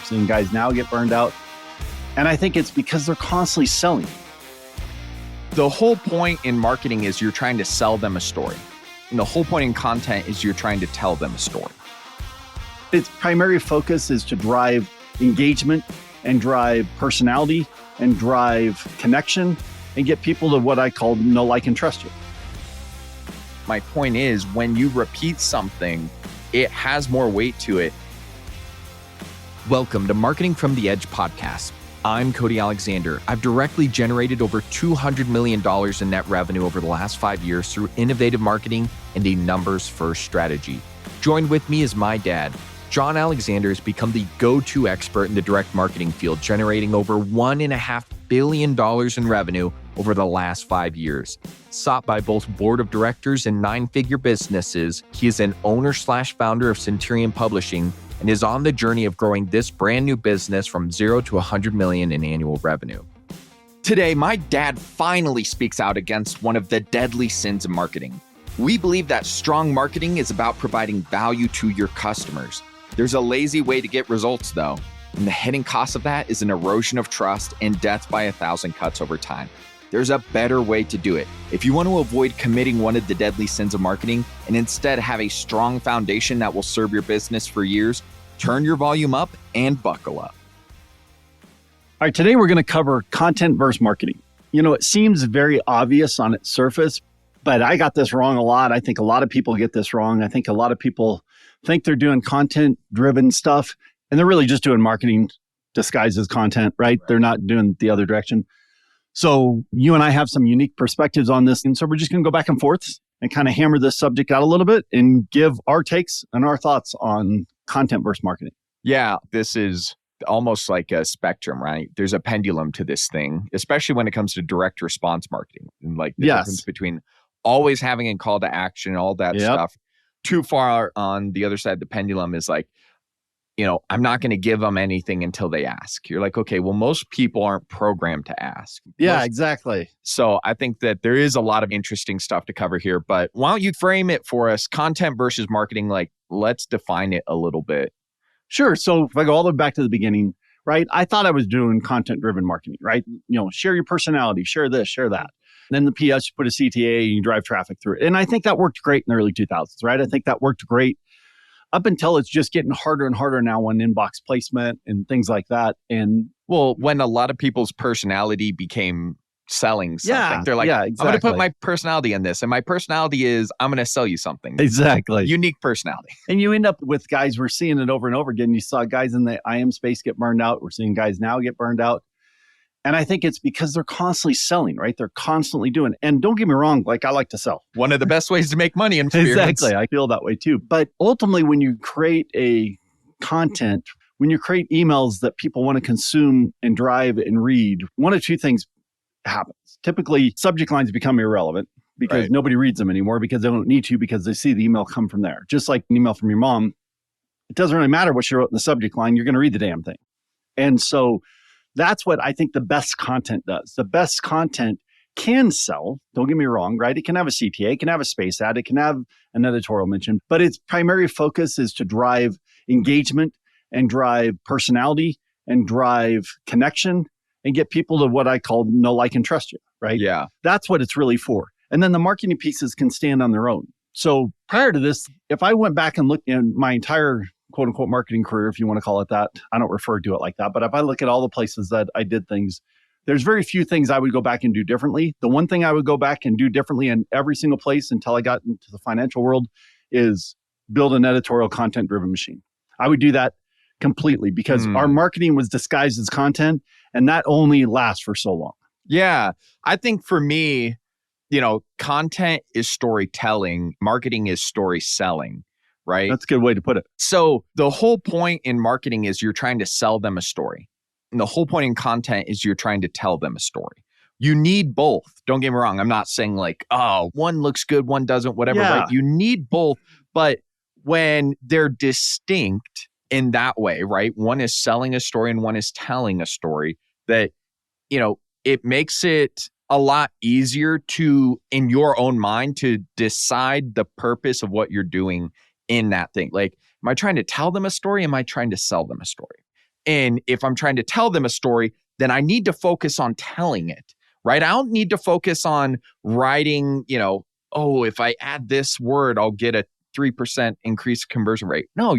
seeing guys now get burned out. And I think it's because they're constantly selling. The whole point in marketing is you're trying to sell them a story. And the whole point in content is you're trying to tell them a story. Its primary focus is to drive engagement and drive personality and drive connection and get people to what I call know, like, and trust you. My point is, when you repeat something, it has more weight to it. Welcome to Marketing from the Edge podcast. I'm Cody Alexander. I've directly generated over $200 million in net revenue over the last 5 years through innovative marketing and a numbers-first strategy. Joined with me is my dad. John Alexander has become the go-to expert in the direct marketing field, generating over $1.5 billion in revenue over the last 5 years. Sought by both board of directors and nine-figure businesses, he is an owner/founder of Centurion Publishing and is on the journey of growing this brand new business from 0 to 100 million in annual revenue. Today, my dad finally speaks out against one of the deadly sins of marketing. We believe that strong marketing is about providing value to your customers. There's a lazy way to get results, though, and the hidden cost of that is an erosion of trust and death by 1,000 cuts over time. There's a better way to do it. If you want to avoid committing one of the deadly sins of marketing and instead have a strong foundation that will serve your business for years, turn your volume up and buckle up. All right, today we're going to cover content versus marketing. You know, it seems very obvious on its surface, but I got this wrong a lot. I think a lot of people get this wrong. I think a lot of people think they're doing content-driven stuff, and they're really just doing marketing disguised as content, right? They're not doing the other direction. So you and I have some unique perspectives on this. And so we're just going to go back and forth and kind of hammer this subject out a little bit and give our takes and our thoughts on content versus marketing. Yeah, this is almost like a spectrum, right? There's a pendulum to this thing, especially when it comes to direct response marketing and like the difference between always having a call to action, all that stuff. Too far on the other side of the pendulum is like, you know, I'm not going to give them anything until they ask. You're like, okay, well, most people aren't programmed to ask. Yeah, exactly. So I think that there is a lot of interesting stuff to cover here, but why don't you frame it for us? Content versus marketing, like, let's define it a little bit. Sure. So if I go all the way back to the beginning, right? I thought I was doing content-driven marketing, right? You know, share your personality, share this, share that. Then the PS, you put a CTA and you drive traffic through it. And I think that worked great in the early 2000s, right? I think that worked great up until it's just getting harder and harder now on inbox placement and things like that. And well, when a lot of people's personality became selling something, they're like, exactly. I'm going to put my personality in this. And my personality is, I'm going to sell you something. Exactly. Unique personality. And you end up with guys, we're seeing it over and over again. You saw guys in the IM space get burned out. We're seeing guys now get burned out. And I think it's because they're constantly selling, right? They're constantly doing. And don't get me wrong, like I like to sell. One of the best ways to make money in experience. Exactly. I feel that way too. But ultimately, when you create a content, when you create emails that people want to consume and drive and read, one of two things happens. Typically, subject lines become irrelevant because nobody reads them anymore because they don't need to because they see the email come from there. Just like an email from your mom, it doesn't really matter what you wrote in the subject line. You're going to read the damn thing. And so that's what I think the best content does. The best content can sell. Don't get me wrong, right? It can have a CTA, it can have a space ad, it can have an editorial mention, but its primary focus is to drive engagement and drive personality and drive connection and get people to what I call know, like, and trust you, right? Yeah. That's what it's really for. And then the marketing pieces can stand on their own. So prior to this, if I went back and looked in my entire quote unquote marketing career, if you want to call it that. I don't refer to it like that. But if I look at all the places that I did things, there's very few things I would go back and do differently. The one thing I would go back and do differently in every single place until I got into the financial world is build an editorial content driven machine. I would do that completely because our marketing was disguised as content and that only lasts for so long. Yeah. I think for me, you know, content is storytelling, marketing is story selling. Right? That's a good way to put it. So the whole point in marketing is you're trying to sell them a story. And the whole point in content is you're trying to tell them a story. You need both. Don't get me wrong. I'm not saying like, oh, one looks good, one doesn't, whatever. Right? You need both. But when they're distinct in that way, right? One is selling a story and one is telling a story that, you know, it makes it a lot easier to, in your own mind, to decide the purpose of what you're doing in that thing. Like, am I trying to tell them a story? Am I trying to sell them a story? And if I'm trying to tell them a story, then I need to focus on telling it, right? I don't need to focus on writing, oh, if I add this word, I'll get a 3% increased conversion rate. No,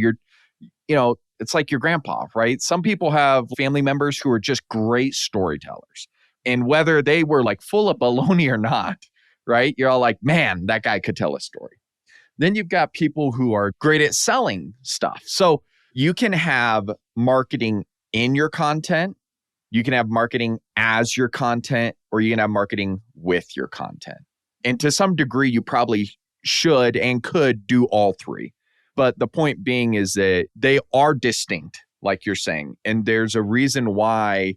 it's like your grandpa, right? Some people have family members who are just great storytellers. And whether they were like full of baloney or not, right? You're all like, man, that guy could tell a story. Then you've got people who are great at selling stuff. So you can have marketing in your content, you can have marketing as your content, or you can have marketing with your content. And to some degree, you probably should and could do all three. But the point being is that they are distinct, like you're saying. And there's a reason why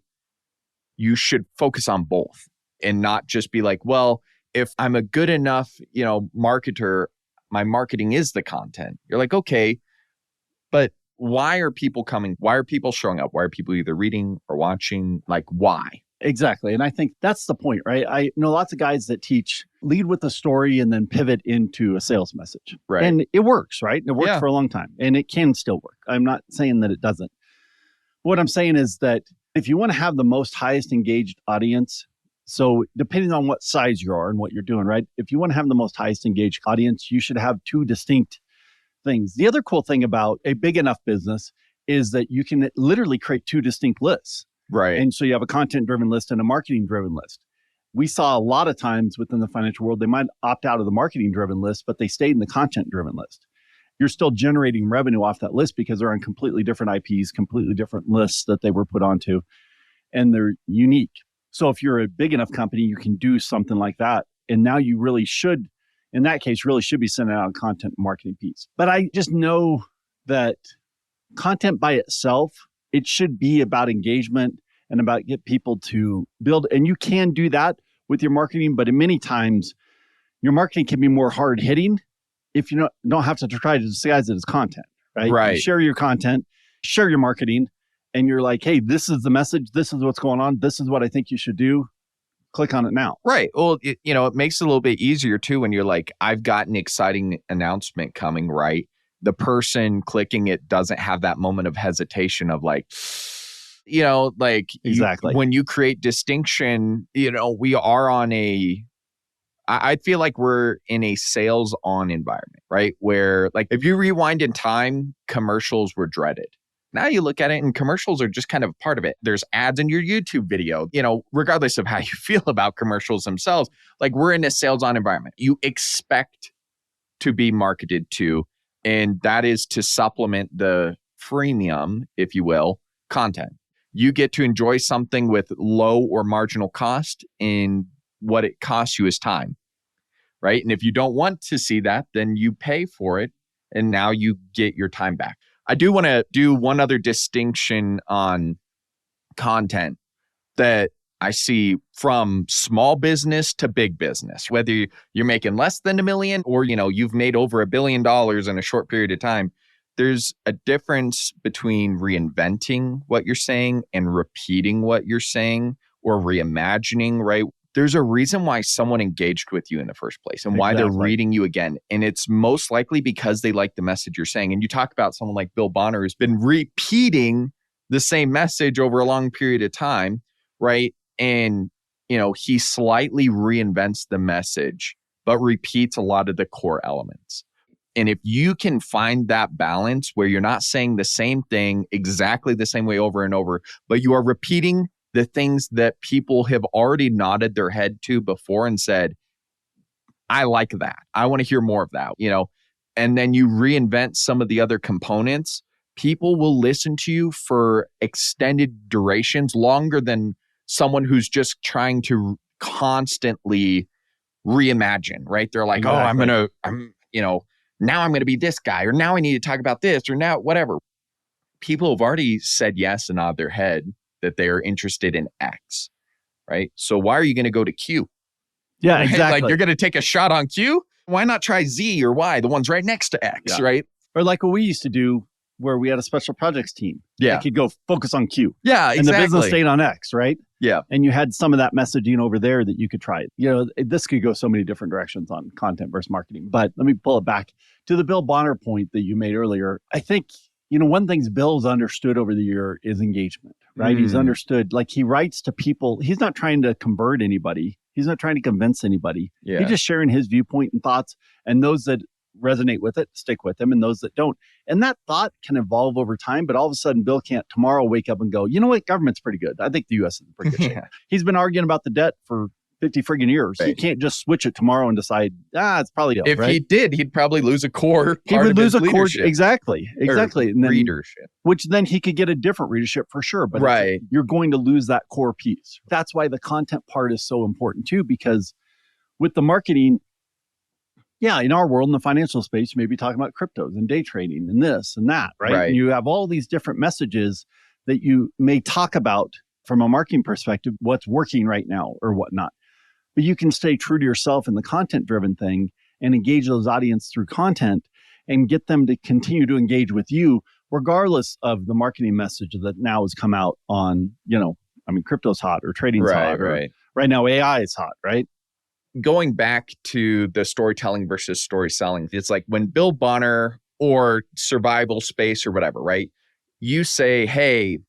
you should focus on both and not just be like, well, if I'm a good enough, marketer, my marketing is the content. You're like, okay, but why are people coming? Why are people showing up? Why are people either reading or watching? Like, why? Exactly. And I think that's the point, right? I know lots of guys that teach lead with a story and then pivot into a sales message. Right. And it works, right? It worked for a long time and it can still work. I'm not saying that it doesn't. What I'm saying is that if you want to have the most highest engaged audience, so depending on what size you are and what you're doing, right? If you want to have the most highest engaged audience, you should have two distinct things. The other cool thing about a big enough business is that you can literally create two distinct lists. Right. And so you have a content-driven list and a marketing-driven list. We saw a lot of times within the financial world, they might opt out of the marketing-driven list, but they stayed in the content-driven list. You're still generating revenue off that list because they're on completely different IPs, completely different lists that they were put onto, and they're unique. So if you're a big enough company, you can do something like that. And now you really should, in that case, really should be sending out a content marketing piece. But I just know that content by itself, it should be about engagement and about get people to build. And you can do that with your marketing, but in many times, your marketing can be more hard hitting if you don't have to try to disguise it as content, right? Right. You share your content, share your marketing, and you're like, hey, this is the message. This is what's going on. This is what I think you should do. Click on it now. Right. Well, it makes it a little bit easier too when you're like, I've got an exciting announcement coming, right? The person clicking it doesn't have that moment of hesitation of like, exactly. When you create distinction, we are on I feel like we're in a sales on environment, right? Where like if you rewind in time, commercials were dreaded. Now you look at it and commercials are just kind of part of it. There's ads in your YouTube video, regardless of how you feel about commercials themselves, like we're in a sales on environment. You expect to be marketed to, and that is to supplement the freemium, if you will, content. You get to enjoy something with low or marginal cost, and what it costs you is time, right? And if you don't want to see that, then you pay for it, and now you get your time back. I do want to do one other distinction on content that I see from small business to big business, whether you're making less than $1 million or, you've made over $1 billion in a short period of time. There's a difference between reinventing what you're saying and repeating what you're saying or reimagining, right? There's a reason why someone engaged with you in the first place and why they're reading you again. And it's most likely because they like the message you're saying. And you talk about someone like Bill Bonner who's been repeating the same message over a long period of time, right? And, he slightly reinvents the message, but repeats a lot of the core elements. And if you can find that balance where you're not saying the same thing exactly the same way over and over, but you are repeating the things that people have already nodded their head to before and said, I like that. I want to hear more of that, and then you reinvent some of the other components, people will listen to you for extended durations, longer than someone who's just trying to constantly reimagine, right? They're like, exactly. now I'm going to be this guy, or now I need to talk about this, or now whatever. People have already said yes and nod their head that they are interested in X, right? So why are you going to go to Q? Yeah, right? exactly. Like you're going to take a shot on Q? Why not try Z or Y, the ones right next to X, right? Or like what we used to do where we had a special projects team. Yeah. That could go focus on Q. Yeah, exactly. And the business stayed on X, right? Yeah. And you had some of that messaging over there that you could try. This could go so many different directions on content versus marketing. But let me pull it back to the Bill Bonner point that you made earlier. I think One thing Bill's understood over the year is engagement, right? He's understood, like he writes to people. He's not trying to convert anybody. He's not trying to convince anybody. Yeah. He's just sharing his viewpoint and thoughts, and those that resonate with it, stick with him, and those that don't. And that thought can evolve over time, but all of a sudden, Bill can't tomorrow wake up and go, you know what, government's pretty good. I think the U.S. is in pretty good shape. He's been arguing about the debt for 50 friggin' years. Right. He can't just switch it tomorrow and decide, it's probably dope, if right? he did, he'd probably lose a core. He would lose a core. Leadership. Exactly. And then, readership. which then he could get a different readership for sure. But right. You're going to lose that core piece. That's why the content part is so important too, because with the marketing, in our world, in the financial space, you may be talking about cryptos and day trading and this and that, right? And you have all these different messages that you may talk about from a marketing perspective, what's working right now or whatnot. But you can stay true to yourself in the content-driven thing and engage those audience through content and get them to continue to engage with you, regardless of the marketing message that now has come out on, crypto's hot or trading's hot. Or right now, AI is hot, right? Going back to the storytelling versus story selling, it's like when Bill Bonner or survival space or whatever, right? You say, hey,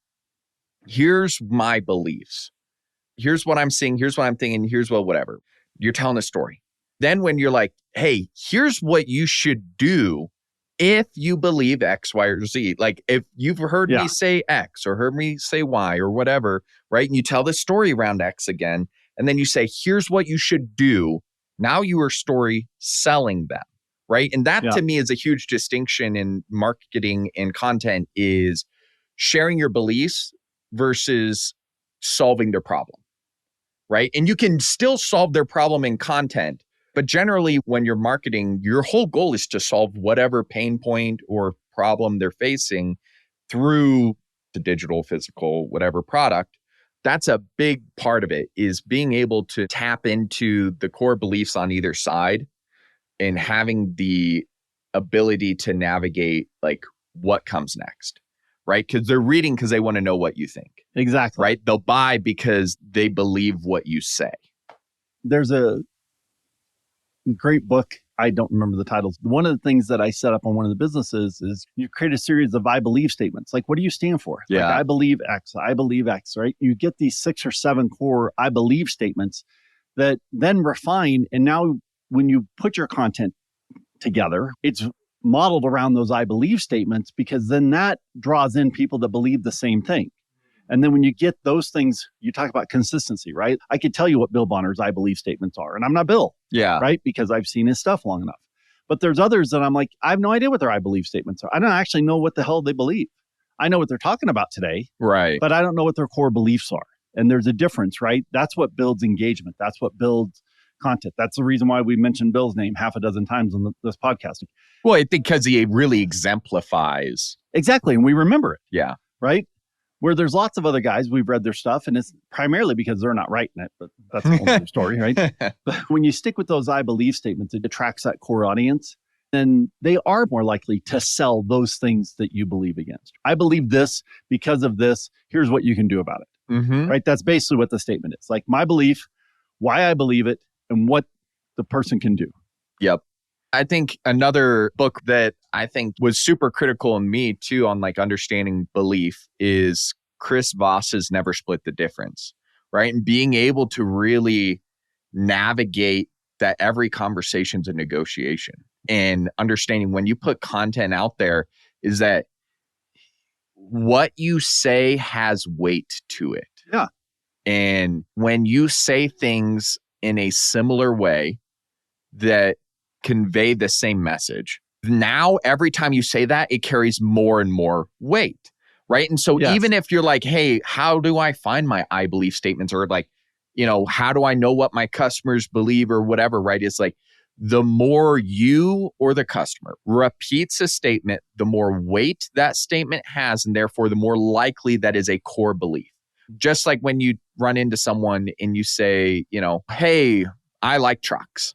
here's my beliefs. Here's what I'm seeing. Here's what I'm thinking. Here's whatever. You're telling a story. Then when you're like, hey, here's what you should do if you believe X, Y, or Z. Like if you've heard me say X or heard me say Y or whatever, right? And you tell the story around X again. And then you say, here's what you should do. Now you are story selling them, right? And that to me is a huge distinction in marketing and content is sharing your beliefs versus solving their problem, right? And you can still solve their problem in content, but generally when you're marketing, your whole goal is to solve whatever pain point or problem they're facing through the digital, physical, whatever product. That's a big part of it is being able to tap into the core beliefs on either side and having the ability to navigate like what comes next, right? Because they're reading because they want to know what you think. Exactly. Right? They'll buy because they believe what you say. There's a great book. I don't remember the titles. One of the things that I set up on one of the businesses is you create a series of I believe statements. Like, what do you stand for? Yeah. Like, I believe X, right? You get these 6 or 7 core I believe statements that then refine. And now when you put your content together, it's modeled around those I believe statements because then that draws in people that believe the same thing. And then when you get those things, you talk about consistency, right? I could tell you what Bill Bonner's I believe statements are, and I'm not Bill, right? Because I've seen his stuff long enough. But there's others that I'm like, I have no idea what their I believe statements are. I don't actually know what the hell they believe. I know what they're talking about today, right? But I don't know what their core beliefs are. And there's a difference, right? That's what builds engagement. That's what builds content. That's the reason why we mentioned Bill's name half a dozen times on this podcast. Well, I think because he really exemplifies. Exactly. And we remember it. Yeah. Right? Where there's lots of other guys, we've read their stuff, and it's primarily because they're not writing it, but that's a whole other story, right? But when you stick with those I believe statements, it attracts that core audience, then they are more likely to sell those things that you believe against. I believe this because of this. Here's what you can do about it, right? That's basically what the statement is. Like my belief, why I believe it, and what the person can do. Yep. I think another book that I think was super critical in me too on like understanding belief is Chris Voss's Never Split the Difference, right? And being able to really navigate that every conversation's a negotiation and understanding when you put content out there is that what you say has weight to it. Yeah. And when you say things in a similar way that convey the same message, now every time you say that, it carries more and more weight, right? And so even if you're like, hey, how do I find my I believe statements? Or like, how do I know what my customers believe or whatever, right? It's like the more you or the customer repeats a statement, the more weight that statement has, and therefore the more likely that is a core belief. Just like when you run into someone and you say, hey, I like trucks.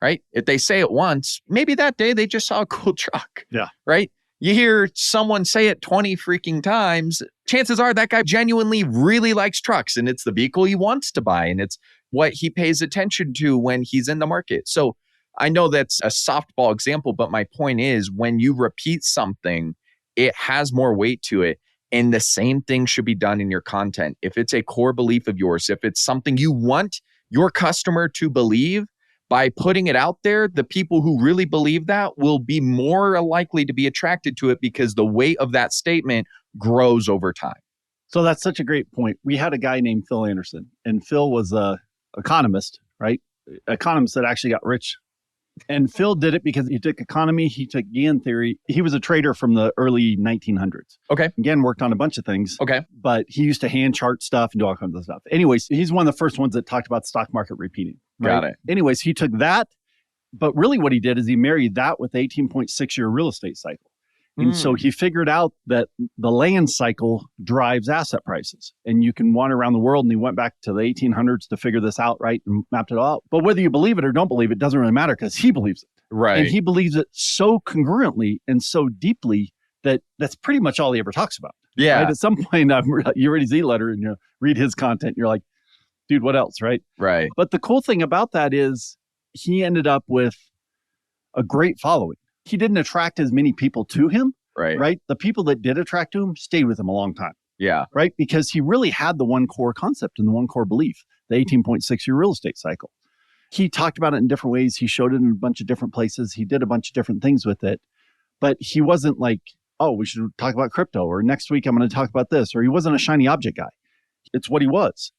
Right? If they say it once, maybe that day they just saw a cool truck. Yeah. Right? You hear someone say it 20 freaking times, chances are that guy genuinely really likes trucks and it's the vehicle he wants to buy and it's what he pays attention to when he's in the market. So I know that's a softball example, but my point is when you repeat something it has more weight to it. And the same thing should be done in your content. If it's a core belief of yours, if it's something you want your customer to believe, by putting it out there, the people who really believe that will be more likely to be attracted to it because the weight of that statement grows over time. So that's such a great point. We had a guy named Phil Anderson, and Phil was an economist, right? Economist that actually got rich. And Phil did it because he took economy, he took Gann theory. He was a trader from the early 1900s. Okay. Gann worked on a bunch of things. Okay. But he used to hand chart stuff and do all kinds of stuff. Anyways, he's one of the first ones that talked about the stock market repeating. Right? Got it. Anyways, he took that, but really what he did is he married that with the 18.6-year real estate cycle. And so he figured out that the land cycle drives asset prices. And you can wander around the world, and he went back to the 1800s to figure this out, right? And mapped it all out. But whether you believe it or don't believe it doesn't really matter because he believes it. Right. And he believes it so congruently and so deeply that that's pretty much all he ever talks about. Yeah. Right? At some point, you read his e-letter and you read his content, and you're like, dude, what else, right? Right. But the cool thing about that is he ended up with a great following. He didn't attract as many people to him. Right. The people that did attract to him stayed with him a long time. Yeah. Right. Because he really had the one core concept and the one core belief, the 18.6-year real estate cycle. He talked about it in different ways. He showed it in a bunch of different places. He did a bunch of different things with it. But he wasn't like, oh, we should talk about crypto, or next week I'm going to talk about this. Or he wasn't a shiny object guy. It's what he was.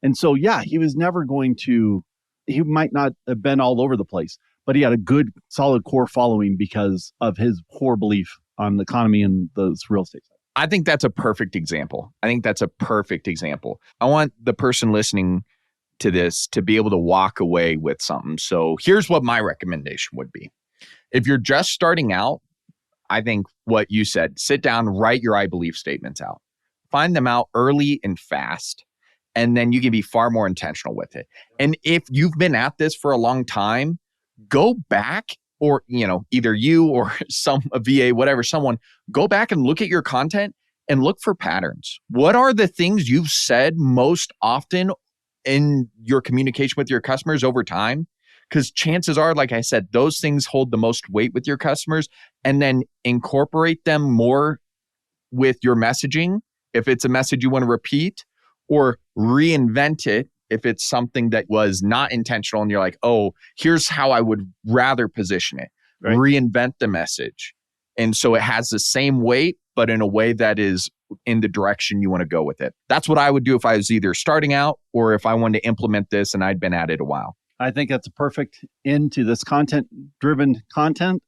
And so, yeah, he was never going to, he might not have been all over the place, but he had a good, solid core following because of his core belief on the economy and those real estate side. I think that's a perfect example. I want the person listening to this to be able to walk away with something. So here's what my recommendation would be. If you're just starting out, I think what you said, sit down, write your I believe statements out. Find them out early and fast, and then you can be far more intentional with it. And if you've been at this for a long time, go back, or, either you or a VA, whatever, someone, go back and look at your content and look for patterns. What are the things you've said most often in your communication with your customers over time? Because chances are, like I said, those things hold the most weight with your customers, and then incorporate them more with your messaging if it's a message you want to repeat, or reinvent it if it's something that was not intentional and you're like, oh, here's how I would rather position it. Right. Reinvent the message. And so it has the same weight, but in a way that is in the direction you want to go with it. That's what I would do if I was either starting out or if I wanted to implement this and I'd been at it a while. I think that's a perfect end to this content-driven content.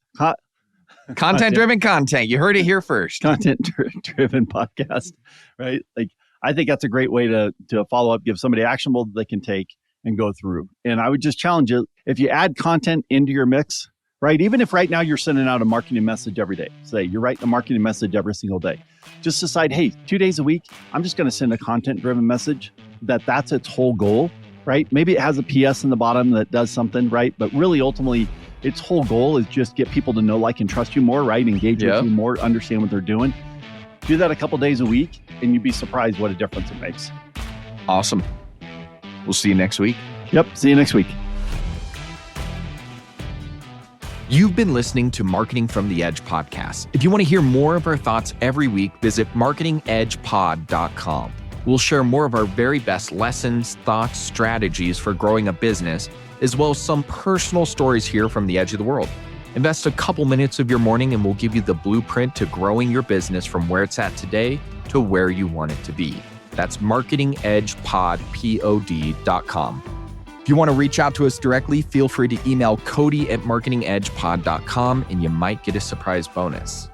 Content-driven content. You heard it here first. Content-driven podcast, right? Like, I think that's a great way to follow up, give somebody actionable that they can take and go through. And I would just challenge you, if you add content into your mix, right? Even if right now you're sending out a marketing message every day, say you're writing a marketing message every single day, just decide, hey, 2 days a week, I'm just going to send a content-driven message that's its whole goal, right? Maybe it has a PS in the bottom that does something, right? But really, ultimately, its whole goal is just get people to know, like, and trust you more, right? Engage with you more, understand what they're doing. Do that a couple days a week, and you'd be surprised what a difference it makes. Awesome. We'll see you next week. Yep. See you next week. You've been listening to Marketing from the Edge podcast. If you want to hear more of our thoughts every week, visit marketingedgepod.com. We'll share more of our very best lessons, thoughts, strategies for growing a business, as well as some personal stories here from the edge of the world. Invest a couple minutes of your morning and we'll give you the blueprint to growing your business from where it's at today to where you want it to be. That's marketingedgepod.com. If you want to reach out to us directly, feel free to email Cody at marketingedgepod.com and you might get a surprise bonus.